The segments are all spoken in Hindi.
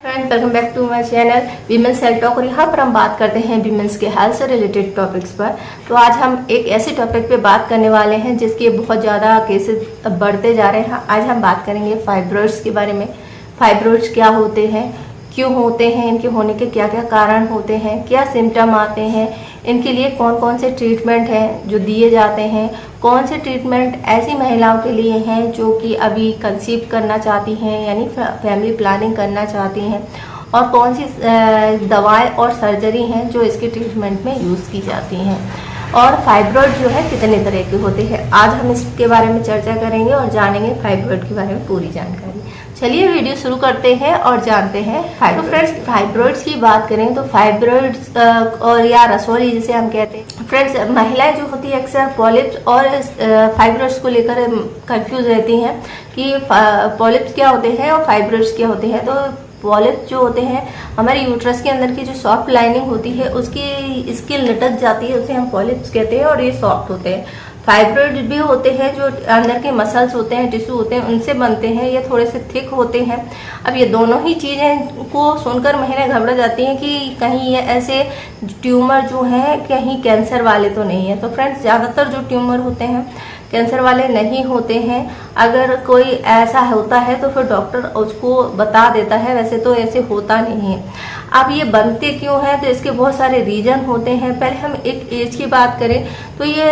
Friends, welcome back to my channel women's health talk. और यहाँ पर हम बात करते हैं वीमेंस के हेल्थ से रिलेटेड टॉपिक्स पर। तो आज हम एक ऐसे टॉपिक पे बात करने वाले हैं जिसके बहुत ज़्यादा केसेस बढ़ते जा रहे हैं। आज हम बात करेंगे फाइब्रॉइड्स के बारे में। फाइब्रॉइड्स क्या होते हैं, क्यों होते हैं, इनके होने के क्या क्या कारण होते हैं, क्या सिम्टम आते हैं, इनके लिए कौन कौन से ट्रीटमेंट हैं जो दिए जाते हैं, कौन से ट्रीटमेंट ऐसी महिलाओं के लिए हैं जो कि अभी कंसीव करना चाहती हैं यानी फैमिली प्लानिंग करना चाहती हैं, और कौन सी दवाएं और सर्जरी हैं जो इसके ट्रीटमेंट में यूज़ की जाती हैं, और फाइब्रॉइड जो है कितने तरह के होते हैं। आज हम इसके बारे में चर्चा करेंगे और जानेंगे फाइब्रॉइड के बारे में पूरी जानकारी। चलिए वीडियो शुरू करते हैं और जानते हैं फाइब्रॉइड। तो फ्रेंड्स, फाइब्रॉइड्स की बात करें तो फाइब्रॉइड्स और या रसौली जिसे हम कहते हैं। फ्रेंड्स, महिलाएं जो होती है अक्सर पॉलिप्स और फाइब्रॉइड्स को लेकर कंफ्यूज रहती हैं कि पॉलिप्स क्या होते हैं और फाइब्रॉइड्स क्या होते हैं। तो पॉलिप्स जो होते हैं, हमारे यूट्रस के अंदर की जो सॉफ्ट लाइनिंग होती है उसकी स्किन लटक जाती है, उसे हम पॉलिप्स कहते हैं और ये सॉफ्ट होते हैं। फाइब्रॉइड भी होते हैं जो अंदर के मसल्स होते हैं, टिश्यू होते हैं, उनसे बनते हैं, ये थोड़े से थिक होते हैं। अब ये दोनों ही चीज़ें को सुनकर महिलाएं घबरा जाती हैं कि कहीं ये ऐसे ट्यूमर जो हैं कहीं कैंसर वाले तो नहीं है। तो फ्रेंड्स, ज़्यादातर जो ट्यूमर होते हैं कैंसर वाले नहीं होते हैं। अगर कोई ऐसा होता है तो फिर डॉक्टर उसको बता देता है, वैसे तो ऐसे होता नहीं है। अब ये बनते क्यों हैं, तो इसके बहुत सारे रीजन होते हैं। पहले हम एक एज की बात करें तो ये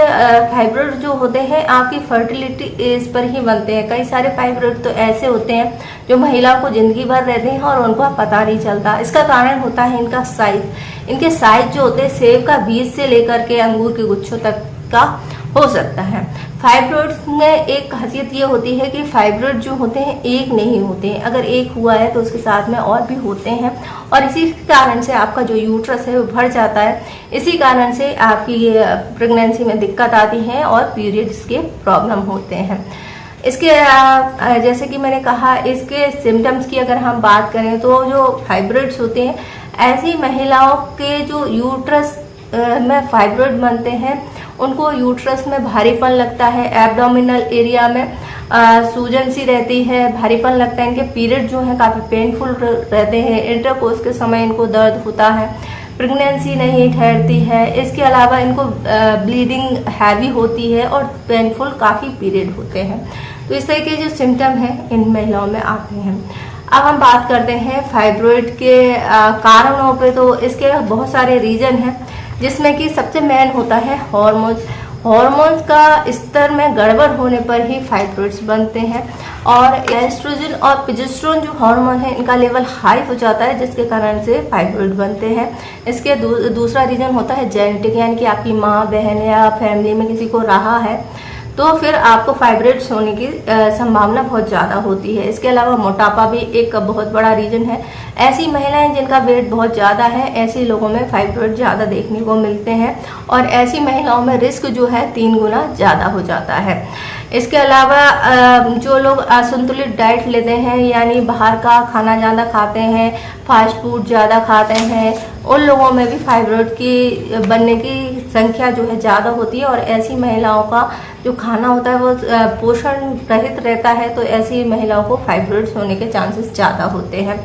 फाइब्रॉइड जो होते हैं आपकी फर्टिलिटी एज पर ही बनते हैं। कई सारे फाइब्रॉइड तो ऐसे होते हैं जो महिलाओं को जिंदगी भर रहते हैं और उनको पता नहीं चलता। इसका कारण होता है इनका साइज। इनके साइज जो होते हैं सेब का बीज से लेकर के अंगूर के गुच्छों तक का हो सकता है। फाइब्रॉइड्स में एक खासियत ये होती है कि फाइब्रॉइड जो होते हैं एक नहीं होते हैं। अगर एक हुआ है तो उसके साथ में और भी होते हैं, और इसी कारण से आपका जो यूट्रस है वो भर जाता है। इसी कारण से आपकी ये प्रेगनेंसी में दिक्कत आती है और पीरियड्स के प्रॉब्लम होते हैं। इसके जैसे कि मैंने कहा, इसके सिम्टम्स की अगर हम बात करें तो जो फाइब्रॉइड्स होते हैं ऐसी महिलाओं के जो यूट्रस में फाइब्रॉइड बनते हैं उनको यूट्रस में भारीपन लगता है, एब्डोमिनल एरिया में सूजन सी रहती है, भारीपन लगता है। इनके पीरियड जो है काफ़ी पेनफुल रहते हैं, इंटरकोर्स के समय इनको दर्द होता है, प्रेगनेंसी नहीं ठहरती है। इसके अलावा इनको ब्लीडिंग हैवी होती है और पेनफुल काफ़ी पीरियड होते हैं। तो इस तरह के जो सिम्टम हैं इन महिलाओं में आते हैं। अब हम बात करते हैं फाइब्रॉइड के कारणों पे। तो इसके बहुत सारे रीजन हैं जिसमें कि सबसे मेन होता है हार्मोन्स। हार्मोन्स का स्तर में गड़बड़ होने पर ही फाइब्रॉइड्स बनते हैं, और एस्ट्रोजन और प्रोजेस्टेरोन जो हार्मोन है इनका लेवल हाई हो जाता है जिसके कारण से फाइब्रॉइड बनते हैं। इसके दूसरा रीजन होता है जेनेटिक, यानी कि आपकी माँ बहन या फैमिली में किसी को रहा है तो फिर आपको फाइब्रॉइड्स होने की संभावना बहुत ज़्यादा होती है। इसके अलावा मोटापा भी एक बहुत बड़ा रीजन है। ऐसी महिलाएं जिनका वेट बहुत ज़्यादा है, ऐसे लोगों में फाइब्रॉइड ज़्यादा देखने को मिलते हैं, और ऐसी महिलाओं में रिस्क जो है 3 गुना ज़्यादा हो जाता है। इसके अलावा जो लोग असंतुलित डाइट लेते हैं, यानी बाहर का खाना ज़्यादा खाते हैं, फास्ट फूड ज़्यादा खाते हैं, उन लोगों में भी फाइब्रॉइड की बनने की संख्या जो है ज़्यादा होती है। और ऐसी महिलाओं का जो खाना होता है वो पोषण रहित रहता है, तो ऐसी महिलाओं को फाइब्रॉइड्स होने के चांसेस ज़्यादा होते हैं।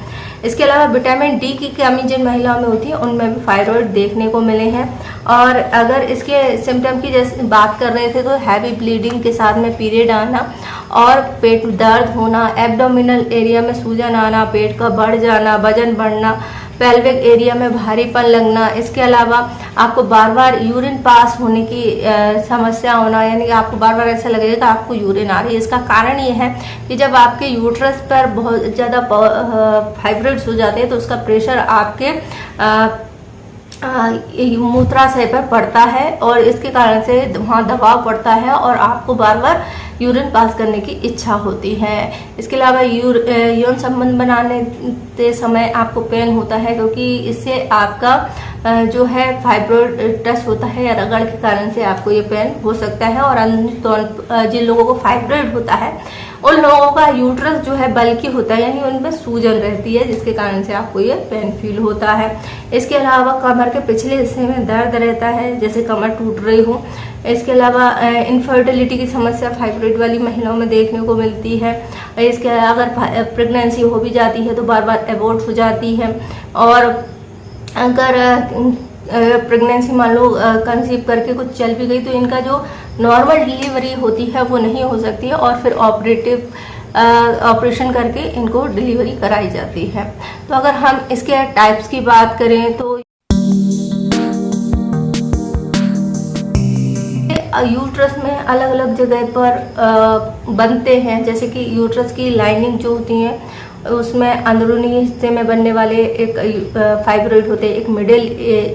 इसके अलावा विटामिन डी की कमी जिन महिलाओं में होती है उनमें भी फाइब्रॉइड देखने को मिले हैं। और अगर इसके सिम्टम की जैसे बात कर रहे थे तो हैवी ब्लीडिंग के साथ में पीरियड आना और पेट दर्द होना, एब्डोमिनल एरिया में सूजन आना, पेट का बढ़ जाना, वजन बढ़ना, पेल्विक एरिया में भारीपन लगना। इसके अलावा आपको बार बार यूरिन पास होने की समस्या होना, यानी कि आपको बार बार ऐसा लगेगा कि आपको यूरिन आ रही है। इसका कारण ये है कि जब आपके यूट्रस पर बहुत ज़्यादा फाइब्रॉइड्स हो जाते हैं तो उसका प्रेशर आपके मूत्राशय पर पड़ता है, और इसके कारण से वहाँ दबाव पड़ता है और आपको बार बार यूरिन पास करने की इच्छा होती है। इसके अलावा यौन संबंध बनाने के समय आपको पेन होता है, क्योंकि इससे आपका जो है फाइब्रॉइड टच होता है या रगड़ के कारण से आपको ये पेन हो सकता है। और जिन लोगों को फाइब्रॉइड होता है उन लोगों का यूट्रस जो है बल्कि होता है, यानी उनमें सूजन रहती है, जिसके कारण से आपको ये पेन फील होता है। इसके अलावा कमर के पिछले हिस्से में दर्द रहता है, जैसे कमर टूट रही हो। इसके अलावा इनफर्टिलिटी की समस्या फाइब्रॉइड वाली महिलाओं में देखने को मिलती है। इसके अगर प्रेगनेंसी हो भी जाती है तो बार बार एबॉर्ट हो जाती है, और अगर प्रेगनेंसी मान लो कंसीव करके कुछ चल भी गई तो इनका जो नॉर्मल डिलीवरी होती है वो नहीं हो सकती है, और फिर ऑपरेशन करके इनको डिलीवरी कराई जाती है। तो अगर हम इसके टाइप्स की बात करें तो यूट्रस में अलग अलग जगह पर बनते हैं, जैसे कि यूट्रस की लाइनिंग जो होती है उसमें अंदरूनी हिस्से में बनने वाले एक फाइब्रॉइड होते हैं, एक मिडिल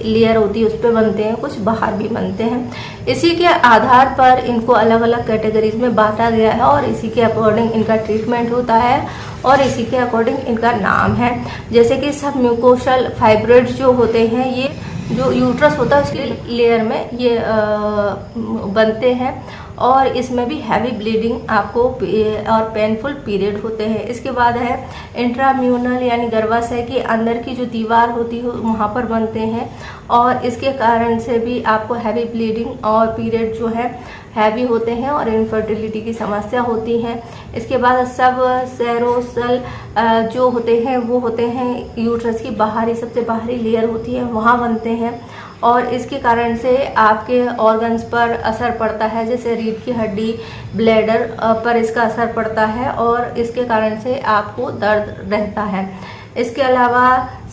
लेयर होती है उस पर बनते हैं, कुछ बाहर भी बनते हैं। इसी के आधार पर इनको अलग अलग कैटेगरीज में बांटा गया है, और इसी के अकॉर्डिंग इनका ट्रीटमेंट होता है, और इसी के अकॉर्डिंग इनका नाम है। जैसे कि सब म्यूकोशल फाइब्रॉइड जो होते हैं, ये जो यूट्रस होता है उसके लेयर में ये बनते हैं, और इसमें भी हैवी ब्लीडिंग आपको और पेनफुल पीरियड होते हैं। इसके बाद है इंट्राम्यूनल, यानी गर्भाशय के अंदर की जो दीवार होती है वहाँ पर बनते हैं, और इसके कारण से भी आपको हैवी ब्लीडिंग और पीरियड जो है हैवी होते हैं, और इनफर्टिलिटी की समस्या होती है। इसके बाद सब सेरोसल जो होते हैं वो होते हैं यूट्रस की बाहरी, सबसे बाहरी लेयर होती है, वहाँ बनते हैं, और इसके कारण से आपके ऑर्गन्स पर असर पड़ता है, जैसे रीढ़ की हड्डी, ब्लैडर पर इसका असर पड़ता है, और इसके कारण से आपको दर्द रहता है। इसके अलावा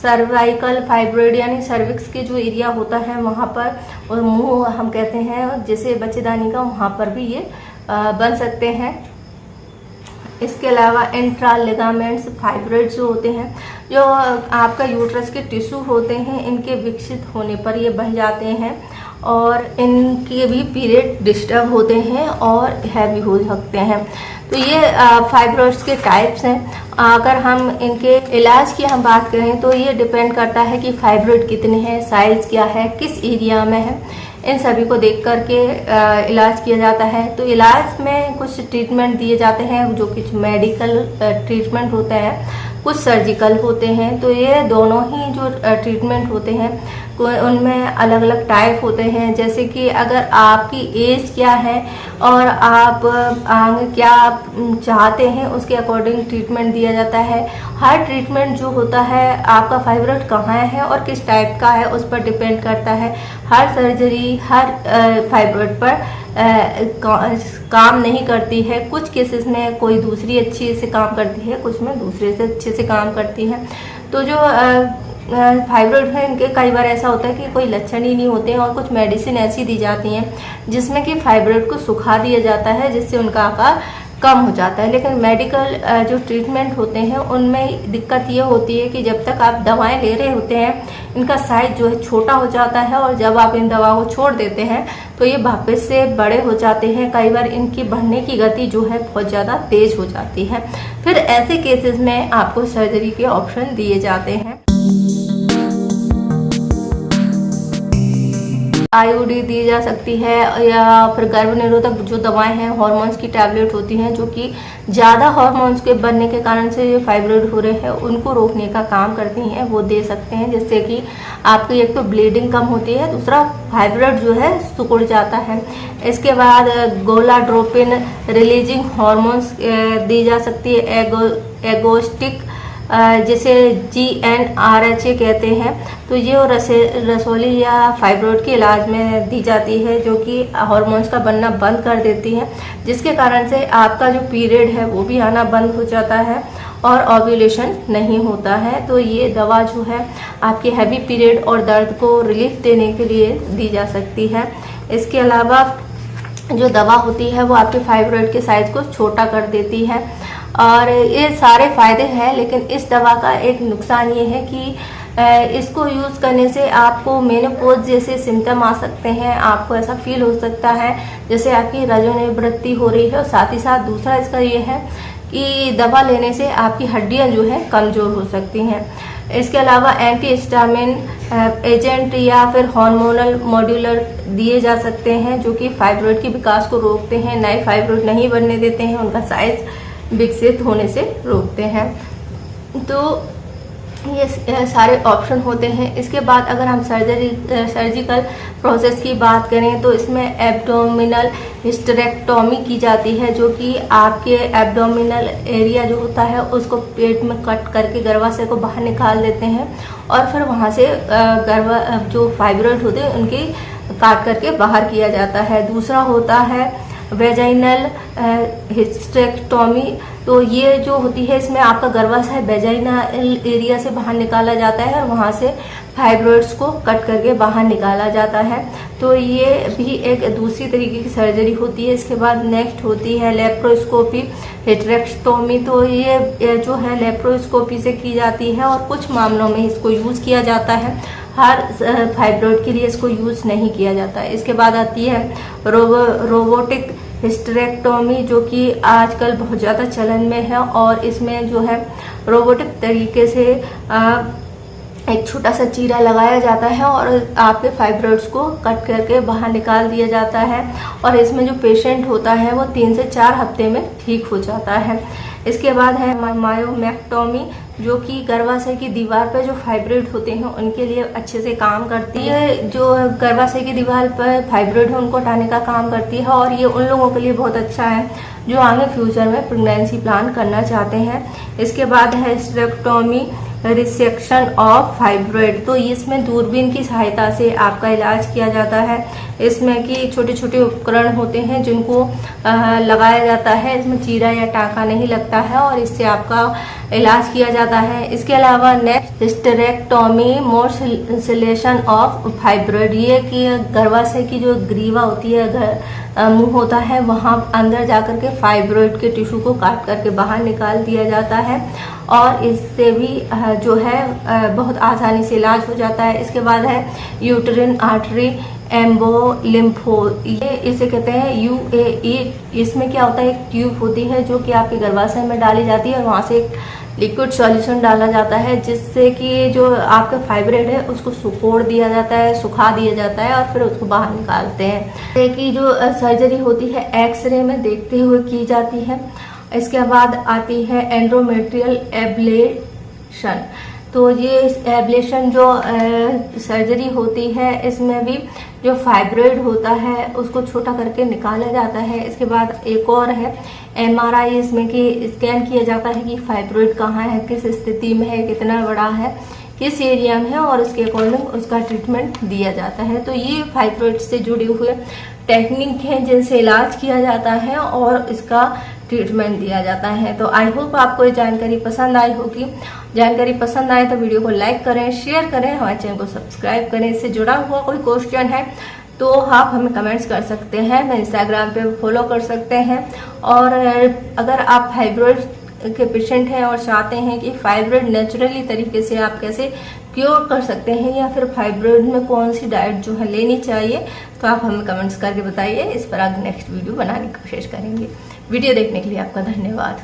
सर्वाइकल फाइब्रॉइड, यानी सर्विक्स के जो एरिया होता है वहाँ पर, और मुंह हम कहते हैं जैसे बच्चेदानी का, वहाँ पर भी ये बन सकते हैं। इसके अलावा इंट्रा लिगामेंट्स फाइब्रॉइड जो होते हैं, जो आपका यूट्रस के टिश्यू होते हैं, इनके विकसित होने पर ये बन जाते हैं, और इनके भी पीरियड डिस्टर्ब होते हैं और हैवी हो सकते हैं। तो ये फाइब्रॉइड्स के टाइप्स हैं। अगर हम इनके इलाज की हम बात करें तो ये डिपेंड करता है कि फाइब्रॉइड कितने हैं, साइज़ क्या है, किस एरिया में है, इन सभी को देख करके इलाज किया जाता है। तो इलाज में कुछ ट्रीटमेंट दिए जाते हैं, जो कुछ मेडिकल ट्रीटमेंट होते हैं, कुछ सर्जिकल होते हैं। तो ये दोनों ही जो ट्रीटमेंट होते हैं उनमें अलग अलग टाइप होते हैं। जैसे कि अगर आपकी एज क्या है और आप आगे क्या चाहते हैं, उसके अकॉर्डिंग ट्रीटमेंट दिया जाता है। हर ट्रीटमेंट जो होता है, आपका फाइब्रॉइड कहाँ है और किस टाइप का है, उस पर डिपेंड करता है। हर सर्जरी हर फाइब्रॉइड पर काम नहीं करती है। कुछ केसेस में कोई दूसरी अच्छी से काम करती है, कुछ में दूसरे से अच्छे से काम करती है। तो जो फाइब्रॉइड है, इनके कई बार ऐसा होता है कि कोई लक्षण ही नहीं होते हैं, और कुछ मेडिसिन ऐसी दी जाती हैं जिसमें कि फाइब्रॉइड को सुखा दिया जाता है, जिससे उनका आकार कम हो जाता है। लेकिन मेडिकल जो ट्रीटमेंट होते हैं उनमें दिक्कत ये होती है कि जब तक आप दवाएं ले रहे होते हैं, इनका साइज जो है छोटा हो जाता है, और जब आप इन दवाओं को छोड़ देते हैं तो ये वापस से बड़े हो जाते हैं। कई बार इनकी बढ़ने की गति जो है बहुत ज़्यादा तेज हो जाती है। फिर ऐसे केसेस में आपको सर्जरी के ऑप्शन दिए जाते हैं। आईयूडी दी जा सकती है, या फिर गर्भ निरोधक जो दवाएं हैं, हार्मोन्स की टैबलेट होती हैं, जो कि ज़्यादा हार्मोन्स के बनने के कारण से जो फाइब्रॉइड हो रहे हैं उनको रोकने का काम करती हैं, वो दे सकते हैं, जिससे कि आपकी एक तो ब्लीडिंग कम होती है, दूसरा फाइब्रॉइड जो है सिकुड़ जाता है। इसके बाद गोनाडोट्रोपिन रिलीजिंग हार्मोन्स दी जा सकती है, एगोस्टिक जिसे GnRH कहते हैं। तो ये रसौली या फाइब्रॉइड के इलाज में दी जाती है, जो कि हार्मोन्स का बनना बंद कर देती है, जिसके कारण से आपका जो पीरियड है वो भी आना बंद हो जाता है और ओव्यूलेशन नहीं होता है। तो ये दवा जो है आपके हैवी पीरियड और दर्द को रिलीफ देने के लिए दी जा सकती है। इसके अलावा जो दवा होती है वो आपके फाइब्रॉइड के साइज को छोटा कर देती है, और ये सारे फायदे हैं। लेकिन इस दवा का एक नुकसान ये है कि इसको यूज़ करने से आपको मेनोपॉज जैसे सिम्टम आ सकते हैं। आपको ऐसा फील हो सकता है जैसे आपकी रजोनिवृत्ति हो रही है, और साथ ही साथ दूसरा इसका ये है कि दवा लेने से आपकी हड्डियां जो है कमज़ोर हो सकती हैं। इसके अलावा एंटीहिस्टामिन एजेंट या फिर हार्मोनल मॉड्यूलर दिए जा सकते हैं, जो कि फाइब्रॉइड के विकास को रोकते हैं, नए फाइब्रॉइड नहीं बनने देते हैं, उनका साइज विकसित होने से रोकते हैं। तो ये सारे ऑप्शन होते हैं। इसके बाद अगर हम सर्जिकल प्रोसेस की बात करें तो इसमें एब्डोमिनल हिस्टेरेक्टोमी की जाती है, जो कि आपके एब्डोमिनल एरिया जो होता है उसको पेट में कट करके गर्भाशय को बाहर निकाल देते हैं और फिर वहाँ से जो फाइब्रॉइड होते हैं उनकी काट करके बाहर किया जाता है। दूसरा होता है वेजाइनल हिस्टेरेक्टोमी। तो ये जो होती है इसमें आपका गर्भाशय वेजाइनल एरिया से बाहर निकाला जाता है और वहाँ से फाइब्रॉइड्स को कट करके बाहर निकाला जाता है। तो ये भी एक दूसरी तरीके की सर्जरी होती है। इसके बाद नेक्स्ट होती है लेप्रोस्कोपी हिस्टेरेक्टोमी। तो ये जो है लेप्रोस्कोपी से की जाती है और कुछ मामलों में इसको यूज़ किया जाता है, हर फाइब्रॉइड के लिए इसको यूज़ नहीं किया जाता है। इसके बाद आती है रोबोटिक हिस्टेरेक्टोमी, जो कि आजकल बहुत ज़्यादा चलन में है और इसमें जो है रोबोटिक तरीके से एक छोटा सा चीरा लगाया जाता है और आपके फाइब्रॉइड्स को कट करके बाहर निकाल दिया जाता है और इसमें जो पेशेंट होता है वो 3 से 4 हफ्ते में ठीक हो जाता है। इसके बाद है मायोमेक्टोमी, जो कि गर्भाशय की दीवार पर जो फाइब्रॉइड होते हैं उनके लिए अच्छे से काम करती है। जो गर्भाशय की दीवार पर फाइब्रॉइड है उनको हटाने का काम करती है और ये उन लोगों के लिए बहुत अच्छा है जो आगे फ्यूचर में प्रेगनेंसी प्लान करना चाहते हैं। इसके बाद है हिस्टेरेक्टोमी रिसेक्शन ऑफ फाइब्रॉइड। तो इसमें दूरबीन की सहायता से आपका इलाज किया जाता है। इसमें कि छोटे छोटे उपकरण होते हैं जिनको लगाया जाता है, इसमें चीरा या टाँका नहीं लगता है और इससे आपका इलाज किया जाता है। इसके अलावा नेक्स्ट हिस्टेरेक्टोमी मोर्सिलेशन ऑफ फाइब्रॉइड। ये कि गर्भाशय की जो ग्रीवा होती है, मुंह होता है, वहाँ अंदर जाकर के फाइब्रॉइड के टिश्यू को काट करके बाहर निकाल दिया जाता है और इससे भी जो है बहुत आसानी से इलाज हो जाता है। इसके बाद है यूटेरिन आर्टरी एम्बोलिम्फो, ये इसे कहते हैं UAE। इसमें क्या होता है, एक ट्यूब होती है जो कि आपके गर्भाशय में डाली जाती है और वहाँ से एक लिक्विड सॉल्यूशन डाला जाता है जिससे कि जो आपका फाइब्रॉइड है उसको सुकोड़ दिया जाता है, सुखा दिया जाता है और फिर उसको बाहर निकालते हैं। कि जो सर्जरी होती है एक्सरे में देखते हुए की जाती है। इसके बाद आती है एंडोमेट्रियल एब्लेशन। तो ये एब्लेशन जो सर्जरी होती है इसमें भी जो फाइब्रॉइड होता है उसको छोटा करके निकाला जाता है। इसके बाद एक और है MRI, इसमें कि स्कैन किया जाता है कि फाइब्रॉइड कहाँ है, किस स्थिति में है, कितना बड़ा है, किस एरिया में है और उसके अकॉर्डिंग उसका ट्रीटमेंट दिया जाता है। तो ये फाइब्रॉइड से जुड़े हुए टेक्निक हैं जिनसे इलाज किया जाता है और इसका ट्रीटमेंट दिया जाता है। तो आई होप आपको ये जानकारी पसंद आई होगी। जानकारी पसंद आए तो वीडियो को लाइक करें, शेयर करें, हमारे चैनल को सब्सक्राइब करें। इससे जुड़ा हुआ कोई क्वेश्चन है तो आप हमें कमेंट्स कर सकते हैं, मैं इंस्टाग्राम पे फॉलो कर सकते हैं। और अगर आप फाइब्रॉइड के पेशेंट हैं और चाहते हैं कि फाइब्रॉइड नेचुरली तरीके से आप कैसे क्योर कर सकते हैं या फिर फाइब्रॉइड में कौन सी डाइट जो है लेनी चाहिए, तो आप हमें कमेंट्स करके बताइए। इस पर आगे नेक्स्ट वीडियो बनाने की कोशिश करेंगे। वीडियो देखने के लिए आपका धन्यवाद।